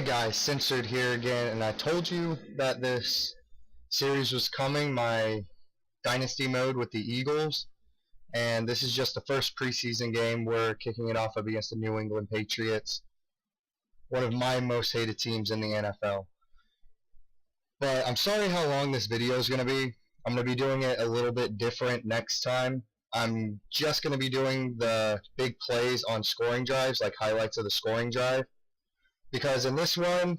guys, Censored here again, and I told you that this series was coming, my Dynasty Mode with the Eagles, and this is just the first preseason game. We're kicking it off up against the New England Patriots, one of my most hated teams in the NFL. But I'm sorry how long this video is going to be. I'm going to be doing it a little bit different next time. I'm just going to be doing the big plays on scoring drives, like highlights of the scoring drive. Because in this one,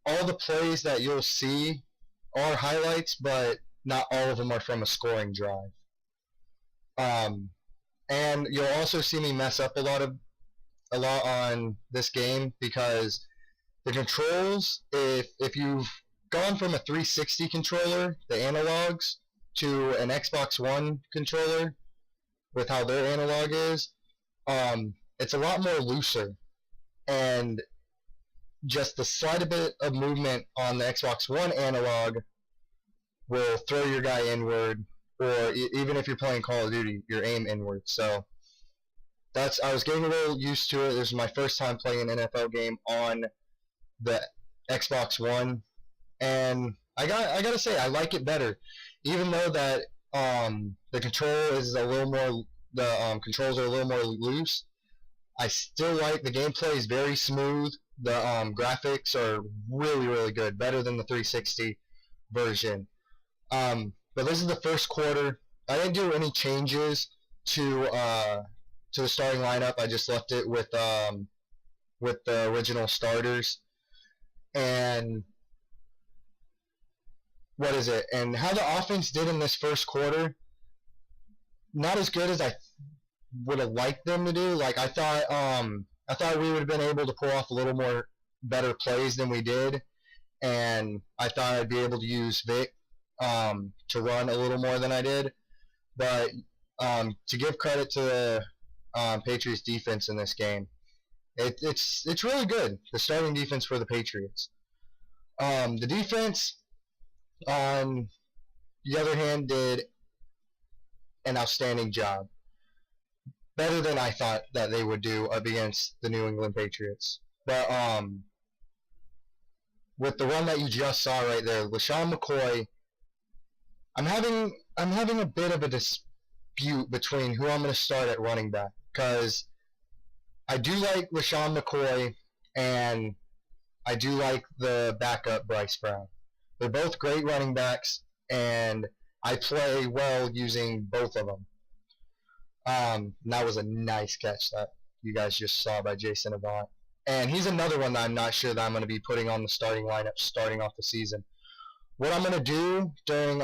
all the plays that you'll see are highlights, but not all of them are from a scoring drive. And you'll also see me mess up a lot on this game because the controls, if you've gone from a 360 controller, the analogs, to an Xbox One controller with how their analog is, it's a lot more looser. And just the slight bit of movement on the Xbox One analog will throw your guy inward, or even if you're playing Call of Duty, your aim inward. So I was getting a little used to it. This is my first time playing an NFL game on the Xbox One, and I gotta say I like it better, even though that the control is a little more, the controls are a little more loose. I still like the gameplay is very smooth. The graphics are really good, better than the 360 version. But this is the first quarter. I didn't do any changes to the starting lineup. I just left it with the original starters. And what is it? And how the offense did in this first quarter, not as good as I would have liked them to do. Like I thought we would have been able to pull off a little more better plays than we did, and I thought I'd be able to use Vic to run a little more than I did. But to give credit to the Patriots defense in this game, it's really good. The starting defense for the Patriots. The defense, on the other hand, did an outstanding job. Better than I thought that they would do up against the New England Patriots. But with the run that you just saw right there, LaShawn McCoy, I'm having a bit of a dispute between who I'm going to start at running back, because I do like LaShawn McCoy and I do like the backup Bryce Brown. They're both great running backs, and I play well using both of them. That was a nice catch that you guys just saw by Jason Avant. And he's another one that I'm not sure that I'm going to be putting on the starting lineup starting off the season. What I'm going to do during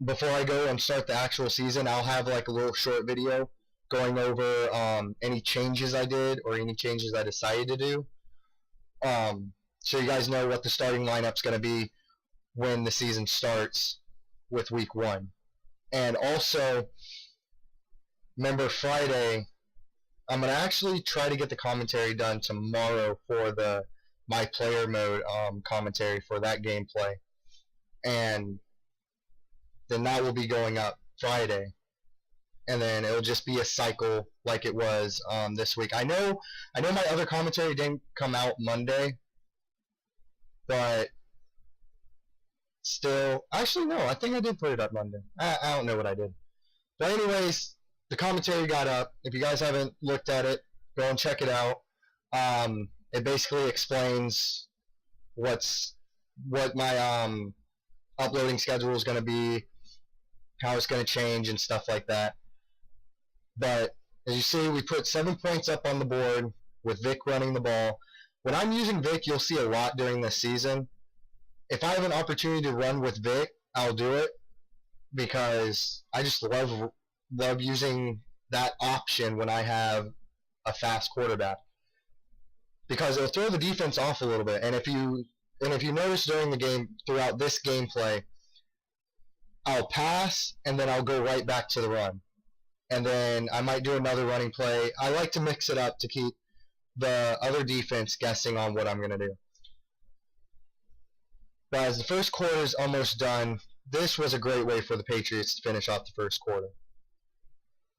before I go and start the actual season, I'll have like a little short video going over any changes I did or any changes I decided to do. So you guys know what the starting lineup's going to be when the season starts with week 1. And also, remember Friday, I'm going to actually try to get the commentary done tomorrow for the My Player Mode commentary for that gameplay. And then that will be going up Friday. And then it'll just be a cycle like it was this week. I know my other commentary didn't come out Monday, but still, actually no, I think I did put it up Monday. I don't know what I did. But anyways, the commentary got up. If you guys haven't looked at it, go and check it out. It basically explains what my uploading schedule is going to be, how it's going to change, and stuff like that. But as you see, we put 7 points up on the board with Vic running the ball. When I'm using Vic, you'll see a lot during this season. If I have an opportunity to run with Vic, I'll do it, because I just love using that option when I have a fast quarterback, because it'll throw the defense off a little bit. And if you notice during the game, throughout this gameplay, I'll pass and then I'll go right back to the run, and then I might do another running play. I like to mix it up to keep the other defense guessing on what I'm going to do. But as the first quarter is almost done, this was a great way for the Patriots to finish off the first quarter.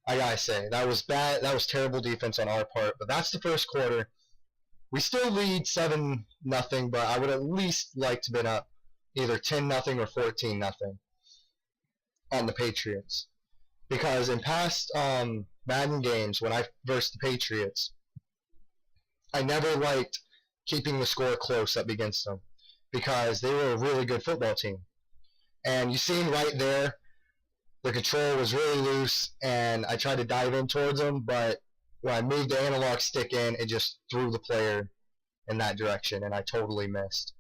I gotta say, that was bad. That was terrible defense on our part. But that's the first quarter. We still lead 7-0, but I would at least like to have been up either 10-0 or 14-0 on the Patriots. Because in past Madden games, when I versed the Patriots, I never liked keeping the score close up against them because they were a really good football team. And you seen right there, the control was really loose, and I tried to dive in towards them, but when I moved the analog stick in, it just threw the player in that direction, and I totally missed.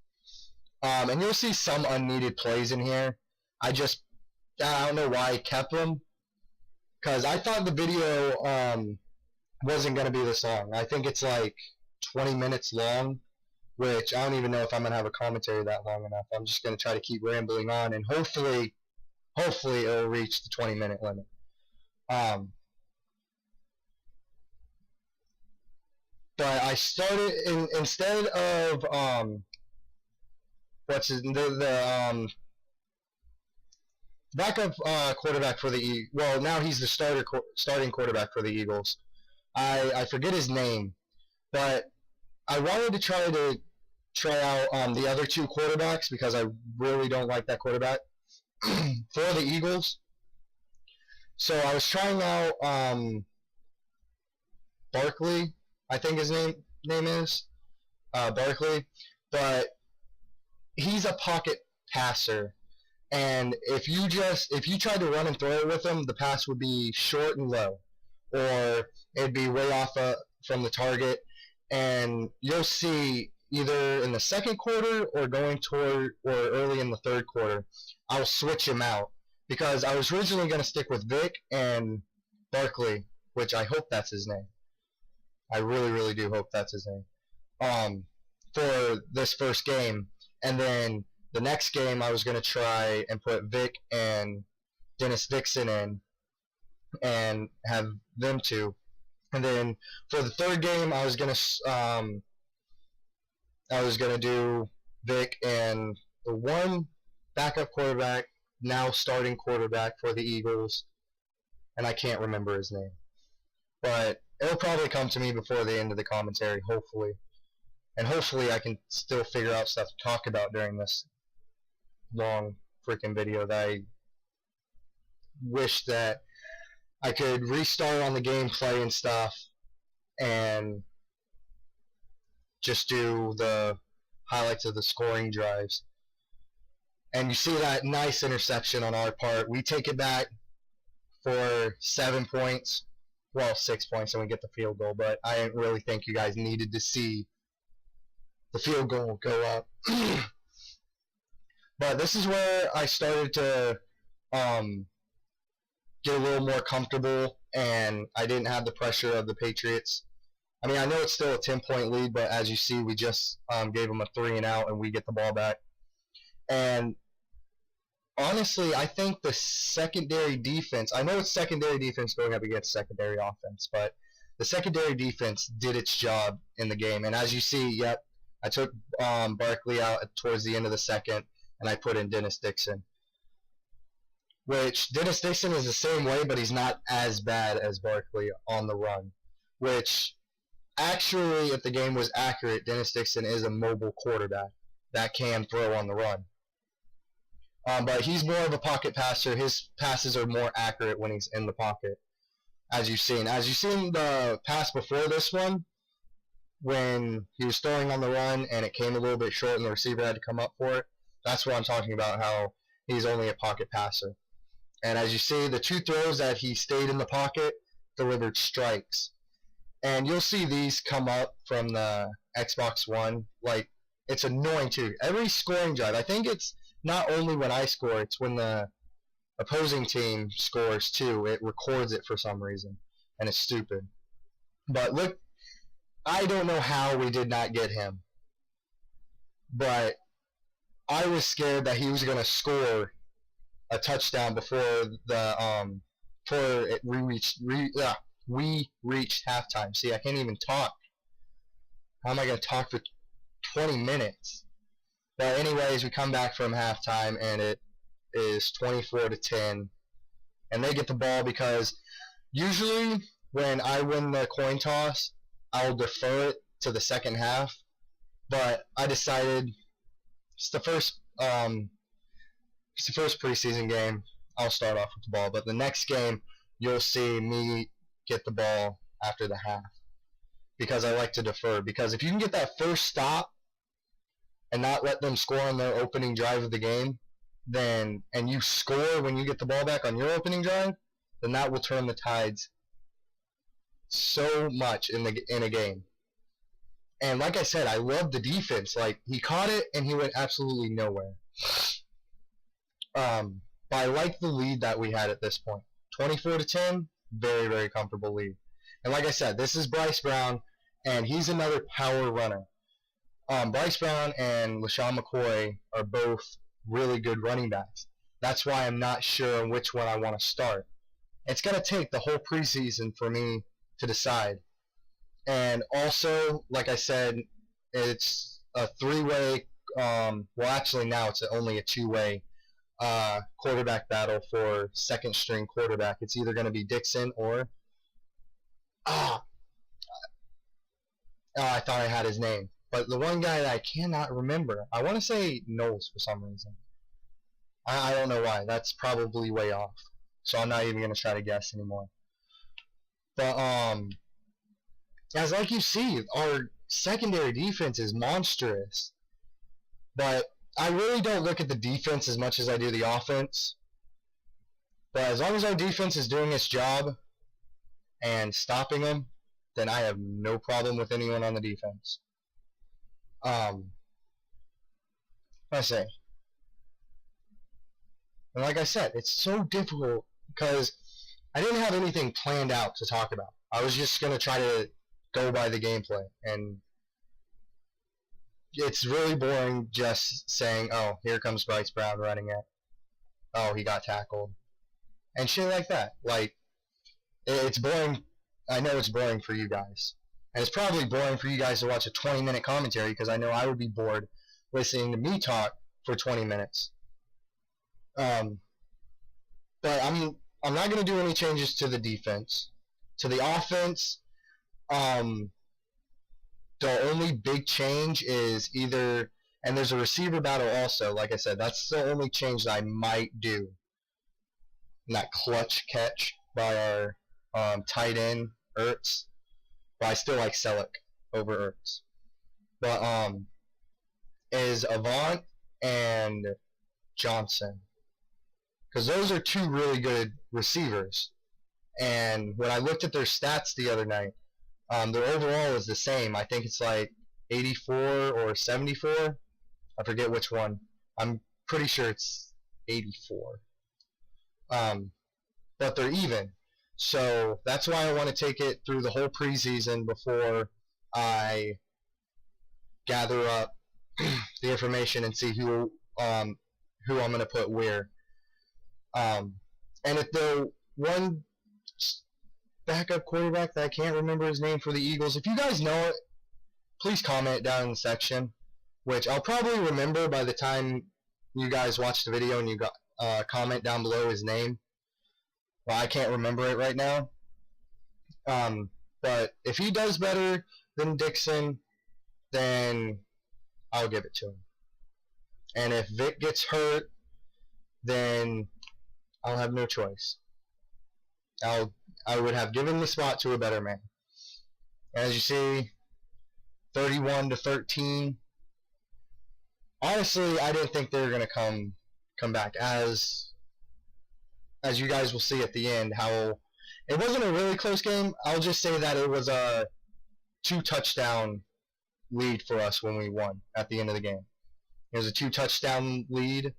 And you'll see some unneeded plays in here. I don't know why I kept them, because I thought the video wasn't going to be this long. I think it's like 20 minutes long, which I don't even know if I'm going to have a commentary that long enough. I'm just going to try to keep rambling on, and hopefully it'll reach the 20-minute limit. But I started instead of the backup quarterback for the now he's the starting quarterback for the Eagles. I forget his name, but I wanted to try out the other two quarterbacks because I really don't like that quarterback for the Eagles. So I was trying out Barkley, I think his name is Barkley, but he's a pocket passer, and if you tried to run and throw it with him, the pass would be short and low, or it'd be way off from the target, and you'll see either in the second quarter or early in the third quarter, I'll switch him out because I was originally going to stick with Vic and Barkley, which I hope that's his name. I really, really do hope that's his name. For this first game, and then the next game I was going to try and put Vic and Dennis Dixon in and have them two. And then for the third game, I was going to do Vic and the one backup quarterback, now starting quarterback for the Eagles, and I can't remember his name. But it'll probably come to me before the end of the commentary, hopefully. And hopefully I can still figure out stuff to talk about during this long freaking video that I wish that I could restart on the gameplay and stuff and just do the highlights of the scoring drives. And you see that nice interception on our part. We take it back for 7 points. Well, 6 points, and we get the field goal. But I didn't really think you guys needed to see the field goal go up. But this is where I started to get a little more comfortable, and I didn't have the pressure of the Patriots. I mean, I know it's still a 10-point lead, but as you see, we just gave them a 3-and-out, and we get the ball back. And honestly, I think the secondary defense, I know it's secondary defense going up against secondary offense, but the secondary defense did its job in the game. And as you see, yep, I took Barkley out towards the end of the second, and I put in Dennis Dixon. Which, Dennis Dixon is the same way, but he's not as bad as Barkley on the run. Which, actually, if the game was accurate, Dennis Dixon is a mobile quarterback that can throw on the run. But he's more of a pocket passer. His passes are more accurate when he's in the pocket, as you've seen. As you've seen the pass before this one, when he was throwing on the run and it came a little bit short and the receiver had to come up for it, that's what I'm talking about, how he's only a pocket passer. And as you see, the two throws that he stayed in the pocket delivered strikes. And you'll see these come up from the Xbox One. Like, it's annoying too. Every scoring drive, I think it's not only when I score, it's when the opposing team scores too. It records it for some reason, and it's stupid. But look, I don't know how we did not get him, but I was scared that he was going to score a touchdown before we reached halftime. See, I can't even talk. How am I going to talk for 20 minutes? But anyways, we come back from halftime, and it is 24-10, and they get the ball because usually when I win the coin toss, I'll defer it to the second half. But I decided it's the first preseason game. I'll start off with the ball, but the next game you'll see me get the ball after the half because I like to defer. Because if you can get that first stop and not let them score on their opening drive of the game, and you score when you get the ball back on your opening drive, then that will turn the tides so much in a game. And like I said, I love the defense. Like, he caught it and he went absolutely nowhere. But I like the lead that we had at this point. 24-10, very, very comfortable lead. And like I said, this is Bryce Brown, and he's another power runner. Bryce Brown and LaShawn McCoy are both really good running backs. That's why I'm not sure on which one I want to start. It's going to take the whole preseason for me to decide. And also, like I said, it's a three-way, well, actually now it's only a two-way quarterback battle for second-string quarterback. It's either going to be Dixon or, I thought I had his name. But the one guy that I cannot remember, I want to say Knowles for some reason. I don't know why. That's probably way off. So I'm not even going to try to guess anymore. But, as like you see, our secondary defense is monstrous. But I really don't look at the defense as much as I do the offense. But as long as our defense is doing its job and stopping them, then I have no problem with anyone on the defense. I say. And like I said, it's so difficult because I didn't have anything planned out to talk about. I was just going to try to go by the gameplay, and it's really boring just saying, oh, here comes Bryce Brown running it. Oh, he got tackled. And shit like that. Like, it's boring. I know it's boring for you guys. And it's probably boring for you guys to watch a 20-minute commentary because I know I would be bored listening to me talk for 20 minutes. But I'm not going to do any changes to the defense. To the offense, the only big change is either, and there's a receiver battle also, like I said, that's the only change that I might do. And that clutch catch by our tight end, Ertz. But I still like Selleck over Ertz. But, is Avant and Johnson. Because those are two really good receivers. And when I looked at their stats the other night, their overall is the same. I think it's like 84 or 74. I forget which one. I'm pretty sure it's 84. But they're even. So that's why I want to take it through the whole preseason before I gather up the information and see who I'm going to put where. And if the one backup quarterback that I can't remember his name for the Eagles, if you guys know it, please comment down in the section, which I'll probably remember by the time you guys watch the video and you comment down below his name. Well, I can't remember it right now. But if he does better than Dixon, then I'll give it to him. And if Vic gets hurt, then I'll have no choice. I would have given the spot to a better man. As you see, 31-13. Honestly, I didn't think they were going to come back. As you guys will see at the end, how it wasn't a really close game. I'll just say that it was a 2-touchdown lead for us when we won at the end of the game. It was a 2-touchdown lead,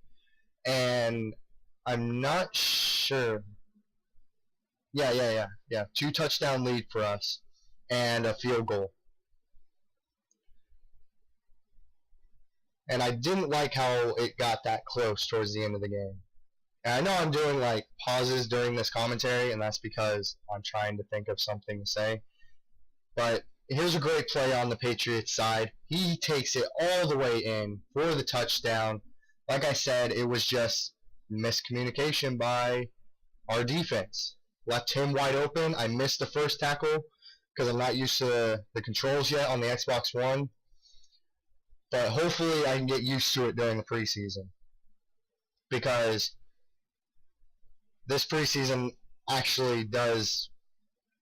and I'm not sure. Yeah. 2-touchdown lead for us, and a field goal. And I didn't like how it got that close towards the end of the game. And I know I'm doing like pauses during this commentary, and that's because I'm trying to think of something to say. But here's a great play on the Patriots side. He takes it all the way in for the touchdown. Like I said, it was just miscommunication by our defense. Left him wide open. I missed the first tackle, because I'm not used to the controls yet on the Xbox One. But hopefully I can get used to it during the preseason, because this preseason actually does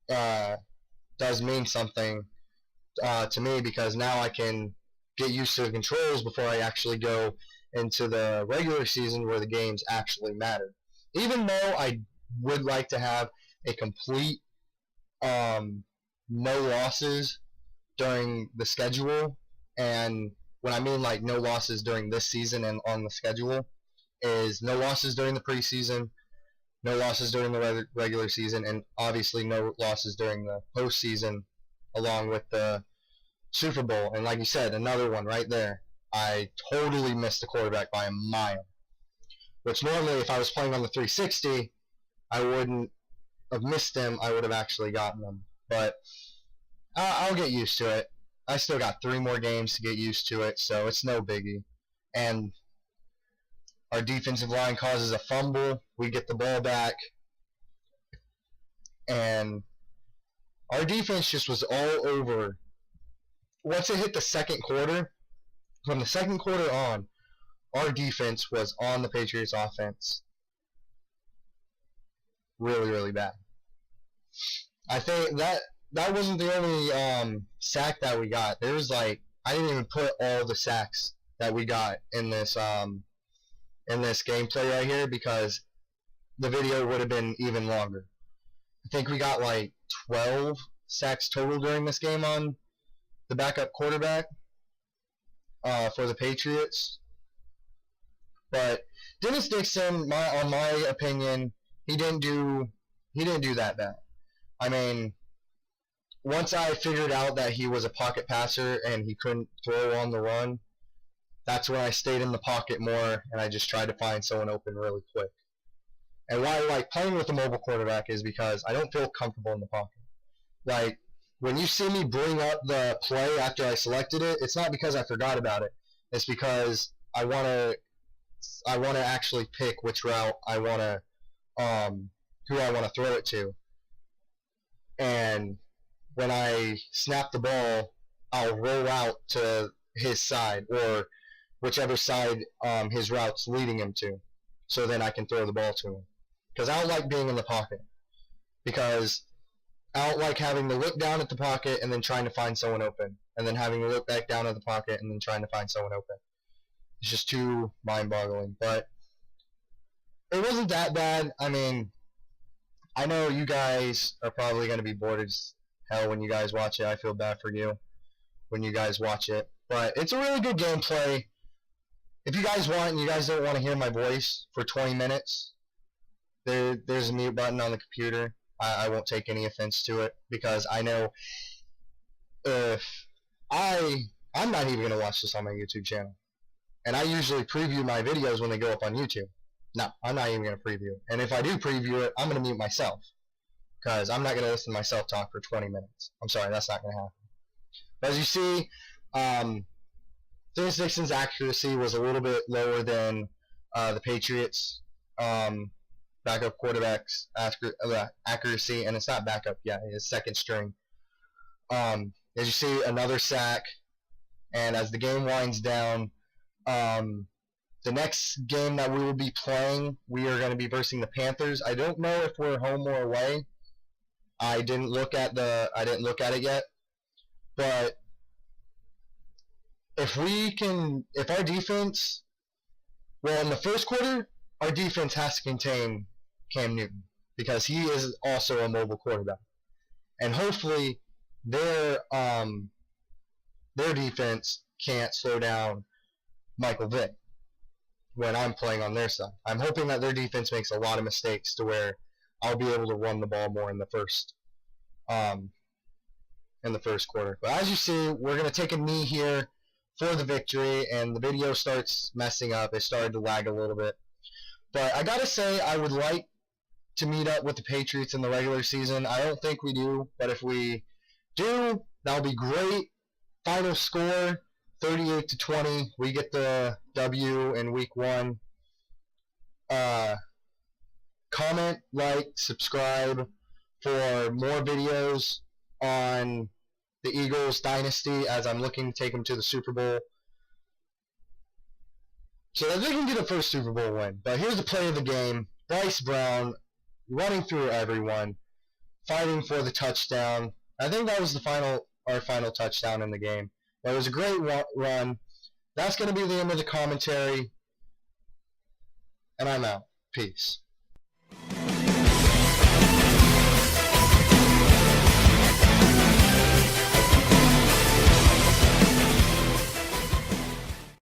mean something to me, because now I can get used to the controls before I actually go into the regular season where the games actually matter. Even though I would like to have a complete no losses during the schedule, and when I mean like no losses during this season and on the schedule is no losses during the preseason, no losses during the regular season, and obviously no losses during the postseason, along with the Super Bowl. And like you said, another one right there. I totally missed the quarterback by a mile, which normally if I was playing on the 360, I wouldn't have missed him. I would have actually gotten them. But I'll get used to it. I still got 3 more games to get used to it, so it's no biggie. And our defensive line causes a fumble. We get the ball back. And our defense just was all over. Once it hit the second quarter, from the second quarter on, our defense was on the Patriots offense. Really, really bad. I think that wasn't the only sack that we got. There was I didn't even put all the sacks that we got in this gameplay right here, because the video would have been even longer. I think we got 12 sacks total during this game on the backup quarterback for the Patriots. But Dennis Dixon, on my opinion, he didn't do that bad. I mean, once I figured out that he was a pocket passer and he couldn't throw on the run, that's when I stayed in the pocket more and I just tried to find someone open really quick. And why I like playing with a mobile quarterback is because I don't feel comfortable in the pocket. When you see me bring up the play after I selected it, it's not because I forgot about it. It's because I want to actually pick which route I want to who I want to throw it to. And when I snap the ball, I'll roll out to his side, or whichever side his route's leading him to, so then I can throw the ball to him. Because I don't like being in the pocket. Because I don't like having to look down at the pocket and then trying to find someone open, and then having to look back down at the pocket and then trying to find someone open. It's just too mind-boggling. But it wasn't that bad. I mean, I know you guys are probably going to be bored as hell when you guys watch it. I feel bad for you when you guys watch it. But it's a really good gameplay. If you guys want and you guys don't want to hear my voice for 20 minutes, there's a mute button on the computer. I won't take any offense to it, because I know if I'm not even going to watch this on my YouTube channel. And I usually preview my videos when they go up on YouTube. No, I'm not even going to preview it. And if I do preview it, I'm going to mute myself, because I'm not going to listen to myself talk for 20 minutes. I'm sorry, that's not going to happen. But as you see, Dennis Dixon's accuracy was a little bit lower than the Patriots' backup quarterback's accuracy, and it's not backup yet, it's second string. As you see, another sack, and as the game winds down, the next game that we will be playing, we are going to be versus the Panthers. I don't know if we're home or away. I didn't look at it yet. But if our defense, well, in the first quarter, our defense has to contain Cam Newton, because he is also a mobile quarterback. And hopefully their defense can't slow down Michael Vick when I'm playing on their side. I'm hoping that their defense makes a lot of mistakes to where I'll be able to run the ball more in the first quarter. But as you see, we're going to take a knee here for the victory, and the video starts messing up. It started to lag a little bit. But I got to say, I would like to meet up with the Patriots in the regular season. I don't think we do, but if we do, that'll be great. Final score, 38-20. We get the W in week 1. Comment, like, subscribe for more videos on the Eagles dynasty as I'm looking to take them to the Super Bowl so that they can get a first Super Bowl win. But here's the play of the game. Bryce Brown running through everyone, fighting for the touchdown. I think that was our final touchdown in the game. But it was a great run. That's going to be the end of the commentary. And I'm out. Peace.